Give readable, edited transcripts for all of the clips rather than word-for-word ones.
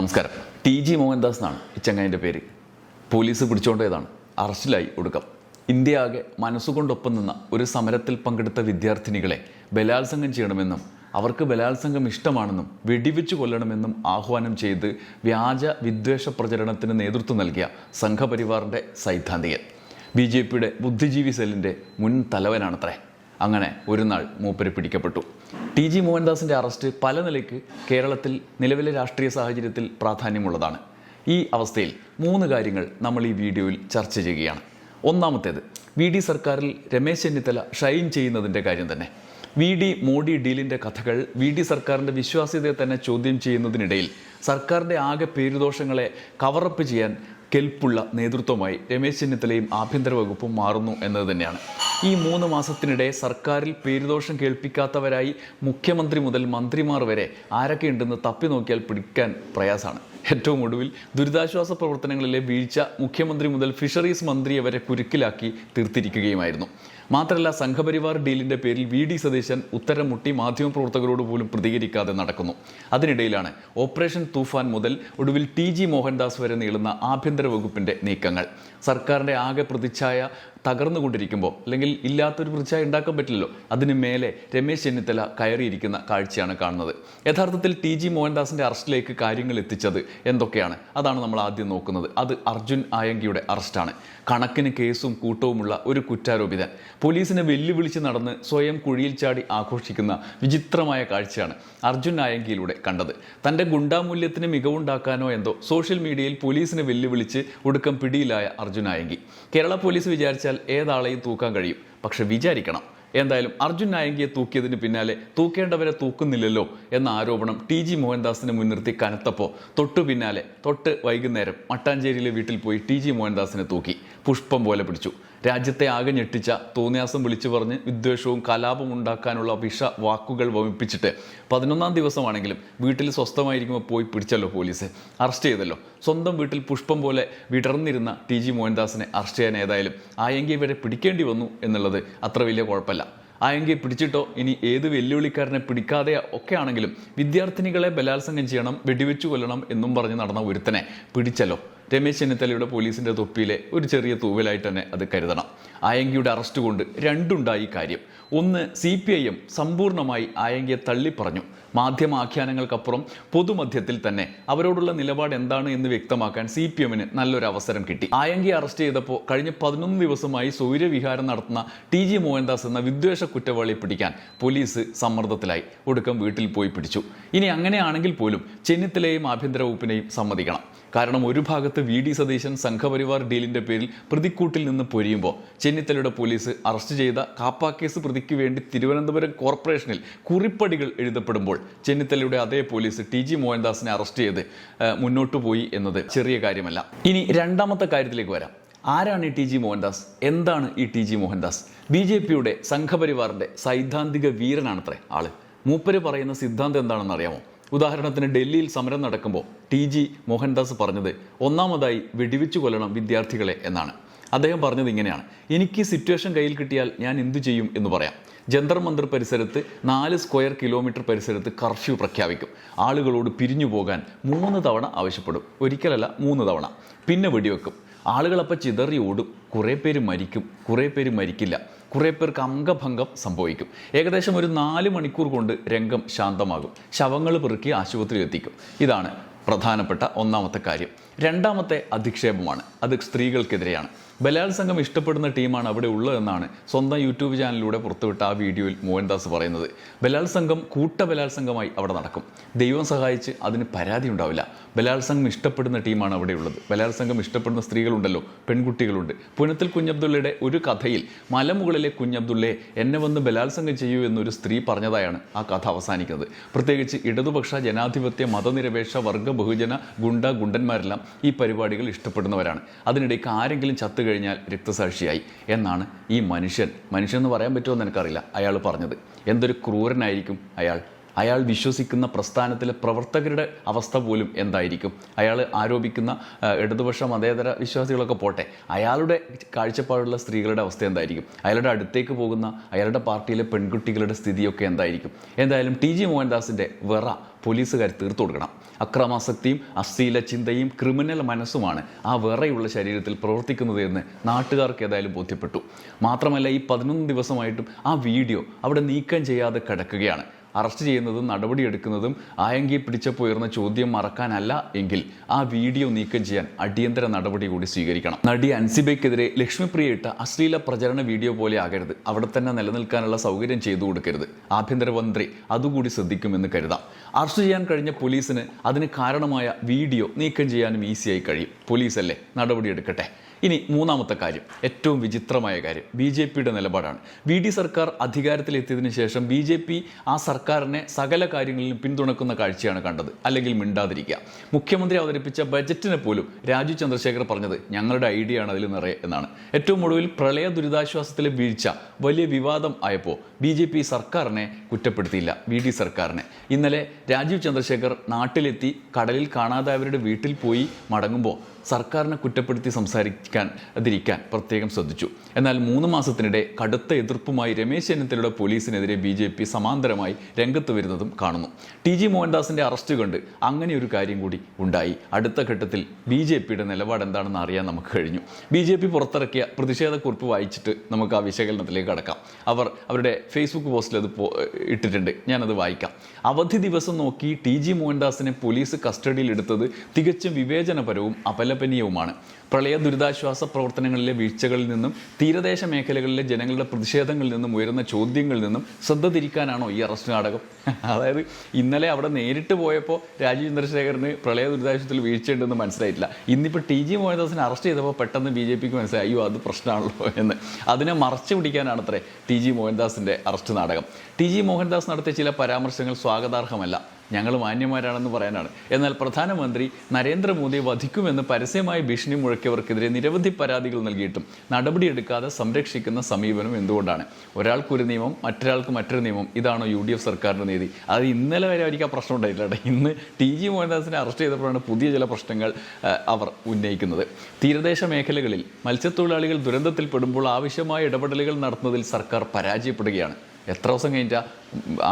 നമസ്കാരം. TG മോഹൻദാസ് എന്നാണ് ഈ ചങ്ങായിൻ്റെ പേര്. പോലീസ് പിടിച്ചുകൊണ്ടതാണ്, അറസ്റ്റിലായി ഒടുക്കം. ഇന്ത്യ ആകെ മനസ്സുകൊണ്ടൊപ്പം നിന്ന ഒരു സമരത്തിൽ പങ്കെടുത്ത വിദ്യാർത്ഥിനികളെ ബലാത്സംഗം ചെയ്യണമെന്നും അവർക്ക് ബലാത്സംഗം ഇഷ്ടമാണെന്നും വെടിവെച്ച് കൊല്ലണമെന്നും ആഹ്വാനം ചെയ്ത് വ്യാജ വിദ്വേഷ പ്രചരണത്തിന് നേതൃത്വം നൽകിയ സംഘപരിവാറിൻ്റെ സൈദ്ധാന്തികൻ, BJPയുടെ ബുദ്ധിജീവി സെല്ലിൻ്റെ മുൻ തലവനാണത്രേ. അങ്ങനെ ഒരു നാൾ മൂപ്പര് പിടിക്കപ്പെട്ടു. TG മോഹൻദാസിൻ്റെ അറസ്റ്റ് പല നിലയ്ക്ക് കേരളത്തിൽ നിലവിലെ രാഷ്ട്രീയ സാഹചര്യത്തിൽ പ്രാധാന്യമുള്ളതാണ്. ഈ അവസ്ഥയിൽ 3 കാര്യങ്ങൾ നമ്മൾ ഈ വീഡിയോയിൽ ചർച്ച ചെയ്യുകയാണ്. ഒന്നാമത്തേത്, VD സർക്കാരിൽ രമേശ് ചെന്നിത്തല ഷൈൻ ചെയ്യുന്നതിൻ്റെ കാര്യം തന്നെ. VD മോഡി ഡീലിൻ്റെ കഥകൾ VD സർക്കാരിൻ്റെ വിശ്വാസ്യതയെ തന്നെ ചോദ്യം ചെയ്യുന്നതിനിടയിൽ സർക്കാരിൻ്റെ ആകെ പേരുദോഷങ്ങളെ കവറപ്പ് ചെയ്യാൻ കെൽപ്പുള്ള നേതൃത്വമായി രമേശ് ചെന്നിത്തലയും ആഭ്യന്തര വകുപ്പും മാറുന്നു എന്നത് തന്നെയാണ്. ഈ 3 മാസത്തിനിടെ സർക്കാരിൽ പേരുദോഷം കേൾപ്പിക്കാത്തവരായി മുഖ്യമന്ത്രി മുതൽ മന്ത്രിമാർ വരെ ആരൊക്കെയുണ്ടെന്ന് തപ്പി നോക്കിയാൽ പിടിക്കാൻ പ്രയാസമാണ്. ഏറ്റവും ഒടുവിൽ ദുരിതാശ്വാസ പ്രവർത്തനങ്ങളിലെ വീഴ്ച മുഖ്യമന്ത്രി മുതൽ ഫിഷറീസ് മന്ത്രിയെ വരെ കുരുക്കിലാക്കി തീർത്തിരിക്കുകയുമായിരുന്നു. മാത്രമല്ല, സംഘപരിവാർ ഡീലിൻ്റെ പേരിൽ VD സതീശൻ ഉത്തരം മുട്ടി മാധ്യമപ്രവർത്തകരോട് പോലും പ്രതികരിക്കാതെ നടക്കുന്നു. അതിനിടയിലാണ് ഓപ്പറേഷൻ തൂഫാൻ മുതൽ ഒടുവിൽ TG മോഹൻദാസ് വരെ നീളുന്ന ആഭ്യന്തര വകുപ്പിൻ്റെ നീക്കങ്ങൾ. സർക്കാരിൻ്റെ ആകെ പ്രതിച്ഛായ തകർന്നുകൊണ്ടിരിക്കുമ്പോൾ, അല്ലെങ്കിൽ ഇല്ലാത്തൊരു പ്രതിച്ഛായ ഉണ്ടാക്കാൻ പറ്റില്ലല്ലോ, അതിന് മേലെ രമേശ് ചെന്നിത്തല കയറിയിരിക്കുന്ന കാഴ്ചയാണ് കാണുന്നത്. യഥാർത്ഥത്തിൽ TG മോഹൻദാസിൻ്റെ അറസ്റ്റിലേക്ക് കാര്യങ്ങൾ എത്തിച്ചത് എന്തൊക്കെയാണ്? അതാണ് നമ്മൾ ആദ്യം നോക്കുന്നത്. അത് അർജുൻ ആയങ്കിയുടെ അറസ്റ്റാണ്. കണക്കിന് കേസും കൂട്ടവുമുള്ള ഒരു കുറ്റാരോപിതൻ പോലീസിനെ വെല്ലുവിളിച്ച് നടന്ന് സ്വയം കുഴിയിൽ ചാടി ആഘോഷിക്കുന്ന വിചിത്രമായ കാഴ്ചയാണ് അർജുൻ ആയങ്കിയിലൂടെ കണ്ടത്. തൻ്റെ ഗുണ്ടാമൂല്യത്തിന് മികവുണ്ടാക്കാനോ എന്തോ സോഷ്യൽ മീഡിയയിൽ പോലീസിനെ വെല്ലുവിളിച്ച് ഒടുക്കം പിടിയിലായ അർജുൻ ആയങ്കി. കേരള പോലീസ് വിചാരിച്ചാൽ ഏതാളെയും തൂക്കാൻ കഴിയും, പക്ഷെ വിചാരിക്കണം. എന്തായാലും അർജുൻ ആയങ്കിയെ തൂക്കിയതിന് പിന്നാലെ തൂക്കേണ്ടവരെ തൂക്കുന്നില്ലല്ലോ എന്ന ആരോപണം TG മോഹൻദാസിനെ മുൻനിർത്തി കനത്തപ്പോൾ തൊട്ട് വൈകുന്നേരം മട്ടാഞ്ചേരിയിലെ വീട്ടിൽ പോയി TG മോഹൻദാസിനെ തൂക്കി പുഷ്പം പോലെ പിടിച്ചു. രാജ്യത്തെ ആകെ ഞെട്ടിച്ച തോന്നിയാസം വിളിച്ചു പറഞ്ഞ് വിദ്വേഷവും കലാപം ഉണ്ടാക്കാനുള്ള വിഷ വാക്കുകൾ വമിപ്പിച്ചിട്ട് 11ാം ദിവസമാണെങ്കിലും വീട്ടിൽ സ്വസ്ഥമായിരിക്കുമ്പോൾ പോയി പിടിച്ചല്ലോ പോലീസ്, അറസ്റ്റ് ചെയ്തല്ലോ. സ്വന്തം വീട്ടിൽ പുഷ്പം പോലെ വിടർന്നിരുന്ന TG മോഹൻദാസിനെ അറസ്റ്റ് ചെയ്യാൻ ഏതായാലും ആയങ്കി വരെ പിടിക്കേണ്ടി വന്നു എന്നുള്ളത് അത്ര വലിയ കുഴപ്പമില്ല. ആയെങ്കിൽ പിടിച്ചിട്ടോ ഇനി ഏത് വെല്ലുവിളിക്കാരനെ പിടിക്കാതെ ഒക്കെ ആണെങ്കിലും വിദ്യാർത്ഥിനികളെ ബലാത്സംഗം ചെയ്യണം, വെടിവെച്ചു കൊല്ലണം എന്നും പറഞ്ഞ് നടന്ന ഒരുത്തനെ പിടിച്ചല്ലോ. രമേശ് ചെന്നിത്തലയുടെ പോലീസിൻ്റെ തൊപ്പിയിലെ ഒരു ചെറിയ തൂവലായിട്ട് തന്നെ അത് കരുതണം. ആയങ്കിയുടെ അറസ്റ്റ് കൊണ്ട് രണ്ടുണ്ടായി കാര്യം. ഒന്ന്, CPIM സമ്പൂർണ്ണമായി ആയങ്കിയെ തള്ളിപ്പറഞ്ഞു. മാധ്യമാഖ്യാനങ്ങൾക്കപ്പുറം പൊതുമധ്യത്തിൽ തന്നെ അവരോടുള്ള നിലപാട് എന്താണ് എന്ന് വ്യക്തമാക്കാൻ CPMന് നല്ലൊരു അവസരം കിട്ടി. ആയങ്കി അറസ്റ്റ് ചെയ്തപ്പോൾ കഴിഞ്ഞ 11 ദിവസമായി സ്വൈരവിഹാരം നടത്തുന്ന TG മോഹൻദാസ് എന്ന വിദ്വേഷ കുറ്റവാളിയെ പിടിക്കാൻ പോലീസ് സമ്മർദ്ദത്തിലായി. ഒടുക്കം വീട്ടിൽ പോയി പിടിച്ചു. ഇനി അങ്ങനെയാണെങ്കിൽ പോലും ചെന്നിത്തലയും ആഭ്യന്തര വകുപ്പിനെയും സമ്മതിക്കണം. കാരണം ഒരു ഭാഗത്ത് VD സതീശൻ സംഘപരിവാർ ഡീലിൻ്റെ പേരിൽ പ്രതിക്കൂട്ടിൽ നിന്ന് പൊരിയുമ്പോൾ ചെന്നിത്തലയുടെ പോലീസ് അറസ്റ്റ് ചെയ്ത കാപ്പ കേസ് പ്രതിക്ക് വേണ്ടി തിരുവനന്തപുരം കോർപ്പറേഷനിൽ കുറിപ്പടികൾ എഴുതപ്പെടുമ്പോൾ ചെന്നിത്തലയുടെ അതേ പോലീസ് TG മോഹൻദാസിനെ അറസ്റ്റ് ചെയ്ത് മുന്നോട്ട് പോയി എന്നത് ചെറിയ കാര്യമല്ല. ഇനി രണ്ടാമത്തെ കാര്യത്തിലേക്ക് വരാം. ആരാണ് ഈ TG മോഹൻദാസ്? എന്താണ് ഈ TG മോഹൻദാസ്? BJPയുടെ സംഘപരിവാറിൻ്റെ സൈദ്ധാന്തിക വീരനാണത്രേ ആള്. മൂപ്പര് പറയുന്ന സിദ്ധാന്തം എന്താണെന്ന് അറിയാമോ? ഉദാഹരണത്തിന് ഡൽഹിയിൽ സമരം നടക്കുമ്പോൾ TG മോഹൻദാസ് പറഞ്ഞത് ഒന്നാമതായി വെടിവെച്ചു കൊല്ലണം വിദ്യാർത്ഥികളെ എന്നാണ്. അദ്ദേഹം പറഞ്ഞത് ഇങ്ങനെയാണ്: എനിക്ക് സിറ്റുവേഷൻ കയ്യിൽ കിട്ടിയാൽ ഞാൻ എന്തു ചെയ്യും എന്ന് പറയാം. ജന്തർ മന്ദിർ പരിസരത്ത് 4 സ്ക്വയർ കിലോമീറ്റർ പരിസരത്ത് കർഫ്യൂ പ്രഖ്യാപിക്കും. ആളുകളോട് പിരിഞ്ഞു പോകാൻ 3 തവണ ആവശ്യപ്പെടും. ഒരിക്കലല്ല, 3 തവണ. പിന്നെ വെടിവെക്കും. ആളുകളപ്പോൾ ചിതറി ഓടും. കുറേ പേര് മരിക്കും, കുറേ പേര് മരിക്കില്ല, കുറേ പേർക്ക് അംഗഭംഗം സംഭവിക്കും. ഏകദേശം ഒരു 4 മണിക്കൂർ കൊണ്ട് രംഗം ശാന്തമാകും. ശവങ്ങൾ പെറുക്കി ആശുപത്രിയിൽ എത്തിക്കും. ഇതാണ് പ്രധാനപ്പെട്ട ഒന്നാമത്തെ കാര്യം. രണ്ടാമത്തെ അധിക്ഷേപമാണ്. അത് സ്ത്രീകൾക്കെതിരെയാണ്. ബലാത്സംഗം ഇഷ്ടപ്പെടുന്ന ടീമാണ് അവിടെ ഉള്ളതെന്നാണ് സ്വന്തം യൂട്യൂബ് ചാനലിലൂടെ പുറത്തുവിട്ട ആ വീഡിയോയിൽ മോഹൻദാസ് പറയുന്നത്. ബലാത്സംഗം കൂട്ടബലാത്സംഗമായി അവിടെ നടക്കും. ദൈവം സഹായിച്ച് അതിന് പരാതി ഉണ്ടാവില്ല. ബലാത്സംഗം ഇഷ്ടപ്പെടുന്ന ടീമാണ് അവിടെ ഉള്ളത്. ബലാത്സംഗം ഇഷ്ടപ്പെടുന്ന സ്ത്രീകളുണ്ടല്ലോ, പെൺകുട്ടികളുണ്ട്. പുനത്തിൽ കുഞ്ഞബ്ദുള്ളയുടെ ഒരു കഥയിൽ മലമുകളിലെ കുഞ്ഞബ്ദുള്ളയെ എന്നെ വന്ന് ബലാത്സംഗം ചെയ്യൂ എന്നൊരു സ്ത്രീ പറഞ്ഞതായാണ് ആ കഥ അവസാനിക്കുന്നത്. പ്രത്യേകിച്ച് ഇടതുപക്ഷ ജനാധിപത്യ മതനിരപേക്ഷ വർഗ ബഹുജന ഗുണ്ടന്മാരെല്ലാം ഈ പരിപാടികൾ ഇഷ്ടപ്പെടുന്നവരാണ്. അതിനിടയ്ക്ക് ആരെങ്കിലും ചത്തു കഴിഞ്ഞാൽ രക്തസാക്ഷിയായി എന്നാണ് ഈ മനുഷ്യൻ എന്ന് പറയാൻ പറ്റുമോ എന്ന് എനിക്കറിയില്ല, അയാൾ പറഞ്ഞത്. എന്തൊരു ക്രൂരനായിരിക്കും അയാൾ വിശ്വസിക്കുന്ന പ്രസ്ഥാനത്തിലെ പ്രവർത്തകരുടെ അവസ്ഥ പോലും എന്തായിരിക്കും? അയാൾ ആരോപിക്കുന്ന ഇടതുപക്ഷ മതേതര വിശ്വാസികളൊക്കെ പോട്ടെ, അയാളുടെ കാഴ്ചപ്പാടുള്ള സ്ത്രീകളുടെ അവസ്ഥ എന്തായിരിക്കും? അയാളുടെ അടുത്തേക്ക് പോകുന്ന അയാളുടെ പാർട്ടിയിലെ പെൺകുട്ടികളുടെ സ്ഥിതിയൊക്കെ എന്തായിരിക്കും? എന്തായാലും TG മോഹൻദാസിൻ്റെ പോലീസുകാർ തീർത്തു കൊടുക്കണം. അക്രമാസക്തിയും അശ്ലീല ചിന്തയും ക്രിമിനൽ മനസ്സുമാണ് ആ വിറയുള്ള ശരീരത്തിൽ പ്രവർത്തിക്കുന്നത് എന്ന് നാട്ടുകാർക്ക് ഏതായാലും ബോധ്യപ്പെട്ടു. മാത്രമല്ല, ഈ 11 ദിവസമായിട്ടും ആ വീഡിയോ അവിടെ നീക്കം ചെയ്യാതെ കിടക്കുകയാണ്. അറസ്റ്റ് ചെയ്യുന്നതും നടപടിയെടുക്കുന്നതും ആയങ്കി പിടിച്ചപ്പോൾ ഉയർന്ന ചോദ്യം മറക്കാനല്ല എങ്കിൽ ആ വീഡിയോ നീക്കം ചെയ്യാൻ അടിയന്തര നടപടി കൂടി സ്വീകരിക്കണം. നടി അൻസിബയ്ക്കെതിരെ ലക്ഷ്മിപ്രിയ ഇട്ട അശ്ലീല പ്രചരണ വീഡിയോ പോലെ ആകരുത്. അവിടെ തന്നെ നിലനിൽക്കാനുള്ള സൗകര്യം ചെയ്തു കൊടുക്കരുത്. ആഭ്യന്തരമന്ത്രി അതുകൂടി ശ്രദ്ധിക്കുമെന്ന് കരുതാം. അറസ്റ്റ് ചെയ്യാൻ കഴിഞ്ഞ പോലീസിന് അതിന് കാരണമായ വീഡിയോ നീക്കം ചെയ്യാനും ഈസിയായി കഴിയും. പോലീസല്ലേ, നടപടിയെടുക്കട്ടെ. ഇനി മൂന്നാമത്തെ കാര്യം, ഏറ്റവും വിചിത്രമായ കാര്യം, BJPയുടെ നിലപാടാണ്. VD സർക്കാർ അധികാരത്തിലെത്തിയതിനു ശേഷം BJP ആ സർക്കാരിനെ സകല കാര്യങ്ങളിലും പിന്തുണക്കുന്ന കാഴ്ചയാണ് കണ്ടത്. അല്ലെങ്കിൽ മിണ്ടാതിരിക്കുക. മുഖ്യമന്ത്രി അവതരിപ്പിച്ച ബജറ്റിനെ പോലും രാജീവ് ചന്ദ്രശേഖർ പറഞ്ഞത് ഞങ്ങളുടെ ഐഡിയ ആണ് അതിൽ നിറയെ എന്നാണ്. ഏറ്റവും ഒടുവിൽ പ്രളയ ദുരിതാശ്വാസത്തിലെ വീഴ്ച വലിയ വിവാദം ആയപ്പോൾ BJP സർക്കാരിനെ കുറ്റപ്പെടുത്തിയില്ല, VD സർക്കാരിനെ. ഇന്നലെ രാജീവ് ചന്ദ്രശേഖർ നാട്ടിലെത്തി കടലിൽ കാണാതായവരുടെ വീട്ടിൽ പോയി മടങ്ങുമ്പോൾ സർക്കാരിനെ കുറ്റപ്പെടുത്തി സംസാരിക്കാതിരിക്കാൻ പ്രത്യേകം ശ്രദ്ധിച്ചു. എന്നാൽ 3 മാസത്തിനിടെ കടുത്ത എതിർപ്പുമായി രമേശ് ചെന്നിത്തലയുടെ പോലീസിനെതിരെ BJP സമാന്തരമായി രംഗത്ത് വരുന്നതും കാണുന്നു. TG മോഹൻദാസിന്റെ അറസ്റ്റ് കണ്ട് അങ്ങനെ ഒരു കാര്യം കൂടി ഉണ്ടായി. അടുത്ത ഘട്ടത്തിൽ BJPയുടെ നിലപാട് എന്താണെന്ന് അറിയാൻ നമുക്ക് കഴിഞ്ഞു. BJP പുറത്തിറക്കിയ പ്രതിഷേധക്കുറിപ്പ് വായിച്ചിട്ട് നമുക്ക് ആ വിശകലനത്തിലേക്ക് കടക്കാം. അവരുടെ ഫേസ്ബുക്ക് പോസ്റ്റിൽ അത് ഇട്ടിട്ടുണ്ട്, ഞാനത് വായിക്കാം. അവധി ദിവസം നോക്കി TG മോഹൻദാസിനെ പോലീസ് കസ്റ്റഡിയിൽ എടുത്തത് തികച്ചും വിവേചനപരവും അപലപനീയവുമാണ്. പ്രളയ ദുരിതാശ്വാസ പ്രവർത്തനങ്ങളിലെ വീഴ്ചകളിൽ നിന്നും തീരദേശ മേഖലകളിലെ ജനങ്ങളുടെ പ്രതിഷേധങ്ങളിൽ നിന്നും ഉയരുന്ന ചോദ്യങ്ങളിൽ നിന്നും ശ്രദ്ധ തിരിക്കാനാണോ ഈ അറസ്റ്റ് നാടകം? അതായത് ഇന്നലെ അവിടെ നേരിട്ട് പോയപ്പോൾ രാജീവ് ചന്ദ്രശേഖറിന് പ്രളയ ദുരിതാശ്വാസത്തിൽ വീഴ്ചയുണ്ടെന്ന് മനസ്സിലായിട്ടില്ല. ഇന്നിപ്പോൾ TG മോഹൻദാസിനെ അറസ്റ്റ് ചെയ്തപ്പോൾ പെട്ടെന്ന് BJPക്ക് മനസ്സിലായി അയ്യോ അത് പ്രശ്നമാണല്ലോ എന്ന്. അതിനെ മറച്ചു പിടിക്കാനാണത്രേ TG മോഹൻദാസിൻ്റെ അറസ്റ്റ് നാടകം. TG മോഹൻദാസ് നടത്തിയ ചില പരാമർശങ്ങൾ സ്വാഗതാർഹമല്ല, ഞങ്ങൾ മാന്യന്മാരാണെന്ന് പറയാനാണ്. എന്നാൽ പ്രധാനമന്ത്രി നരേന്ദ്രമോദിയെ വധിക്കുമെന്ന് പരസ്യമായി ഭീഷണി മുഴക്കിയവർക്കെതിരെ നിരവധി പരാതികൾ നൽകിയിട്ടും നടപടിയെടുക്കാതെ സംരക്ഷിക്കുന്ന സമീപനം എന്തുകൊണ്ടാണ്? ഒരാൾക്കൊരു നിയമം, മറ്റൊരാൾക്ക് മറ്റൊരു നിയമം. ഇതാണോ UDF സർക്കാരിൻ്റെ നീതി? അത് ഇന്നലെ വരെ അവർക്ക് ആ പ്രശ്നം ഉണ്ടായിട്ടില്ല. ഇന്ന് TG മോഹൻദാസിനെ അറസ്റ്റ് ചെയ്തപ്പോഴാണ് പുതിയ ചില പ്രശ്നങ്ങൾ അവർ ഉന്നയിക്കുന്നത്. തീരദേശ മേഖലകളിൽ മത്സ്യത്തൊഴിലാളികൾ ദുരന്തത്തിൽപ്പെടുമ്പോൾ ആവശ്യമായ ഇടപെടലുകൾ നടത്തുന്നതിൽ സർക്കാർ പരാജയപ്പെടുകയാണ്. എത്ര ദിവസം കഴിഞ്ഞാൽ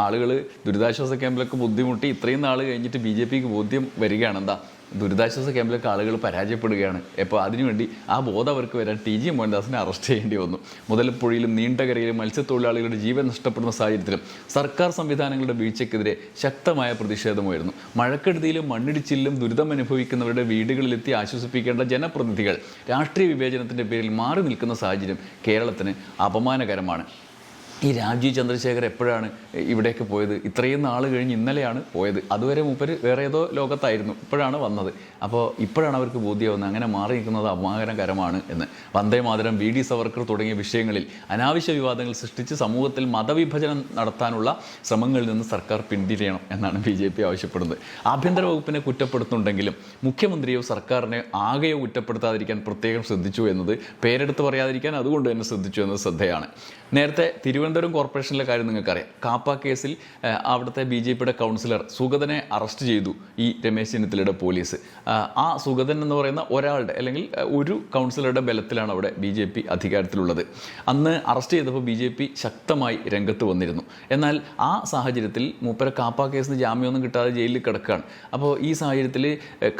ആളുകൾ ദുരിതാശ്വാസ ക്യാമ്പിലൊക്കെ ബുദ്ധിമുട്ടി ഇത്രയും നാൾ കഴിഞ്ഞിട്ട് BJPക്ക് ബോധ്യം വരികയാണ് എന്താ ദുരിതാശ്വാസ ക്യാമ്പിലൊക്കെ ആളുകൾ പരാജയപ്പെടുകയാണ്. അപ്പോൾ അതിനുവേണ്ടി ആ ബോധം അവർക്ക് വരാൻ TG മോഹൻദാസിനെ അറസ്റ്റ് ചെയ്യേണ്ടി വന്നു. മുതലപ്പുഴയിലും നീണ്ടകരയിലും മത്സ്യത്തൊഴിലാളികളുടെ ജീവൻ നഷ്ടപ്പെടുന്ന സാഹചര്യത്തിലും സർക്കാർ സംവിധാനങ്ങളുടെ വീഴ്ചയ്ക്കെതിരെ ശക്തമായ പ്രതിഷേധമായിരുന്നു. മഴക്കെടുതിയിലും മണ്ണിടിച്ചിലും ദുരിതം അനുഭവിക്കുന്നവരുടെ വീടുകളിലെത്തി ആശ്വസിപ്പിക്കേണ്ട ജനപ്രതിനിധികൾ രാഷ്ട്രീയ വിവേചനത്തിൻ്റെ പേരിൽ മാറി നിൽക്കുന്ന സാഹചര്യം കേരളത്തിന് അപമാനകരമാണ്. ഈ രാജീവ് ചന്ദ്രശേഖർ എപ്പോഴാണ് ഇവിടേക്ക് പോയത്? ഇത്രയും നാൾ കഴിഞ്ഞ് ഇന്നലെയാണ് പോയത്. അതുവരെ മൂപ്പര് വേറെ ഏതോ ലോകത്തായിരുന്നു, ഇപ്പോഴാണ് വന്നത്. അപ്പോൾ ഇപ്പോഴാണ് അവർക്ക് ബോധ്യമാവുന്നത് അങ്ങനെ മാറി നിൽക്കുന്നത് അപമാനകരമാണ് എന്ന്. വന്ദേ മാതരം, VD സവർക്കർ തുടങ്ങിയ വിഷയങ്ങളിൽ അനാവശ്യ വിവാദങ്ങൾ സൃഷ്ടിച്ച് സമൂഹത്തിൽ മതവിഭജനം നടത്താനുള്ള ശ്രമങ്ങളിൽ നിന്ന് സർക്കാർ പിന്തിരിയണം എന്നാണ് BJP ആവശ്യപ്പെടുന്നത്. ആഭ്യന്തര വകുപ്പിനെ കുറ്റപ്പെടുത്തുന്നുണ്ടെങ്കിലും മുഖ്യമന്ത്രിയോ സർക്കാരിനെ ആകെയോ കുറ്റപ്പെടുത്താതിരിക്കാൻ പ്രത്യേകം ശ്രദ്ധിച്ചു എന്നത്, പേരെടുത്ത് പറയാതിരിക്കാൻ അതുകൊണ്ട് തന്നെ ശ്രദ്ധിച്ചു എന്നത് ശ്രദ്ധയാണ്. നേരത്തെ തിരുവനന്തപുരം കോർപ്പറേഷനിലെ കാര്യം നിങ്ങൾക്കറിയാം. കാപ്പ കേസിൽ അവിടുത്തെ BJPയുടെ കൗൺസിലർ സുഗതനെ അറസ്റ്റ് ചെയ്തു ഈ രമേശ് ചെന്നിത്തലയുടെ പോലീസ്. ആ സുഗതൻ എന്ന് പറയുന്ന ഒരാളുടെ അല്ലെങ്കിൽ ഒരു കൗൺസിലറുടെ ബലത്തിലാണ് അവിടെ BJP അധികാരത്തിലുള്ളത്. അന്ന് അറസ്റ്റ് ചെയ്തപ്പോൾ BJP ശക്തമായി രംഗത്ത് വന്നിരുന്നു. എന്നാൽ ആ സാഹചര്യത്തിൽ മൂപ്പര കാപ്പ കേസിന് ജാമ്യമൊന്നും കിട്ടാതെ ജയിലിൽ കിടക്കുകയാണ്. അപ്പോൾ ഈ സാഹചര്യത്തിൽ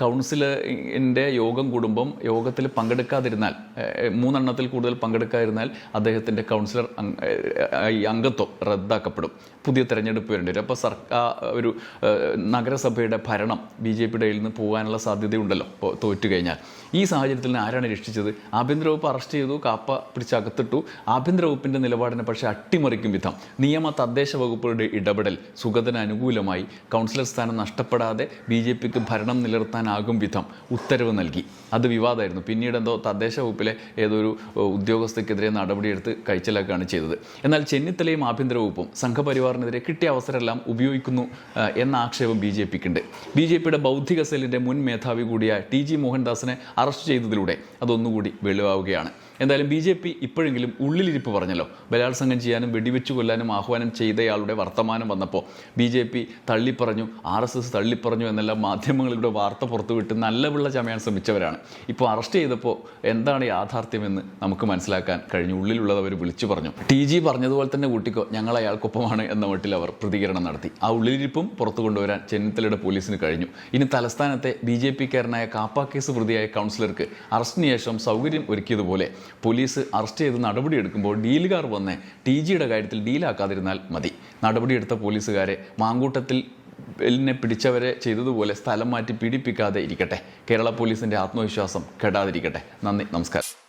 കൗൺസിലിൻ്റെ യോഗം കൂടുമ്പം യോഗത്തിൽ പങ്കെടുക്കാതിരുന്നാൽ, 3 എണ്ണത്തിൽ കൂടുതൽ പങ്കെടുക്കാതിരുന്നാൽ അദ്ദേഹത്തിൻ്റെ കൗൺസിലർ ഈ അംഗത്വം റദ്ദാക്കപ്പെടും. പുതിയ തെരഞ്ഞെടുപ്പ് വരേണ്ടി വരും. അപ്പോൾ ഒരു നഗരസഭയുടെ ഭരണം BJPയുടെ കയ്യിൽ നിന്ന് പോകാനുള്ള സാധ്യതയുണ്ടല്ലോ ഇപ്പോൾ തോറ്റു കഴിഞ്ഞാൽ. ഈ സാഹചര്യത്തിൽ ആരാണ് രക്ഷിച്ചത്? ആഭ്യന്തര വകുപ്പ് അറസ്റ്റ് ചെയ്തു, കാപ്പ പിടിച്ചകത്തിട്ടു. ആഭ്യന്തര വകുപ്പിൻ്റെ നിലപാടിനെ പക്ഷേ അട്ടിമറിക്കും വിധം തദ്ദേശ വകുപ്പുകളുടെ ഇടപെടൽ സുഗതന് അനുകൂലമായി കൗൺസിലർ സ്ഥാനം നഷ്ടപ്പെടാതെ BJPക്ക് ഭരണം നിലനിർത്താനാകും വിധം ഉത്തരവ് നൽകി. അത് വിവാദമായിരുന്നു. പിന്നീട് എന്തോ തദ്ദേശ വകുപ്പിലെ ഏതൊരു ഉദ്യോഗസ്ഥയ്ക്കെതിരെ നടപടിയെടുത്ത് കഴിച്ചലാക്കുകയാണ് ചെയ്തത്. എന്നാൽ ചെന്നിത്തലയും ആഭ്യന്തര വകുപ്പും സംഘപരിവാറിനെതിരെ കിട്ടിയ അവസരമെല്ലാം ഉപയോഗിക്കുന്നു എന്ന ആക്ഷേപം BJPക്കുണ്ട്. BJPയുടെ ബൗദ്ധിക സെല്ലിൻ്റെ മുൻ മേധാവി കൂടിയായ TG മോഹൻദാസിനെ അറസ്റ്റ് ചെയ്തതിലൂടെ അതൊന്നുകൂടി വെളിവാവുകയാണ്. എന്തായാലും BJP ഇപ്പോഴെങ്കിലും ഉള്ളിലിരിപ്പ് പറഞ്ഞല്ലോ. ബലാത്സംഗം ചെയ്യാനും വെടിവെച്ചു കൊല്ലാനും ആഹ്വാനം ചെയ്തയാളുടെ വർത്തമാനം വന്നപ്പോൾ BJP തള്ളിപ്പറഞ്ഞു, RSS തള്ളിപ്പറഞ്ഞു എന്നെല്ലാം മാധ്യമങ്ങളിലൂടെ വാർത്ത പുറത്തുവിട്ട് നല്ല പിള്ള ചമയാൻ ശ്രമിച്ചവരാണ്. ഇപ്പോൾ അറസ്റ്റ് ചെയ്തപ്പോൾ എന്താണ് യാഥാർത്ഥ്യമെന്ന് നമുക്ക് മനസ്സിലാക്കാൻ കഴിഞ്ഞു. ഉള്ളിലുള്ളത് അവർ വിളിച്ചു പറഞ്ഞു. TG പറഞ്ഞതുപോലെ തന്നെ കൂട്ടിക്കോ, ഞങ്ങൾ അയാൾക്കൊപ്പമാണ് എന്ന മട്ടിൽ അവർ പ്രതികരണം നടത്തി. ആ ഉള്ളിലിരിപ്പും പുറത്തു കൊണ്ടുവരാൻ ചെന്നിത്തലയുടെ പോലീസിന് കഴിഞ്ഞു. ഇനി തലസ്ഥാനത്തെ BJP-കാരനായ കാപ്പ കേസ് പ്രതിയായ കൗൺസിലർക്ക് അറസ്റ്റിന് ശേഷം സൗകര്യം ഒരുക്കിയതുപോലെ പോലീസ് അറസ്റ്റ് ചെയ്ത് നടപടിയെടുക്കുമ്പോൾ ഡീലുകാർ വന്ന് TGയുടെ കാര്യത്തിൽ ഡീലാക്കാതിരുന്നാൽ മതി. നടപടിയെടുത്ത പോലീസുകാരെ മാങ്കൂട്ടത്തിൽ പിടിച്ചവരെ ചെയ്തതുപോലെ സ്ഥലം മാറ്റി പീഡിപ്പിക്കാതെ ഇരിക്കട്ടെ. കേരള പോലീസിൻ്റെ ആത്മവിശ്വാസം കെടാതിരിക്കട്ടെ. നന്ദി, നമസ്കാരം.